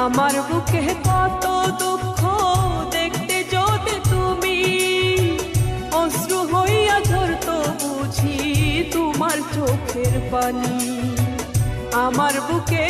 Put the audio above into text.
আমার বুকে কত দুঃখ দেখতে যদি তুমি অশ্রু হইয়া ঝরতো বুঝি তোমার চোখের পানি। আমার বুকে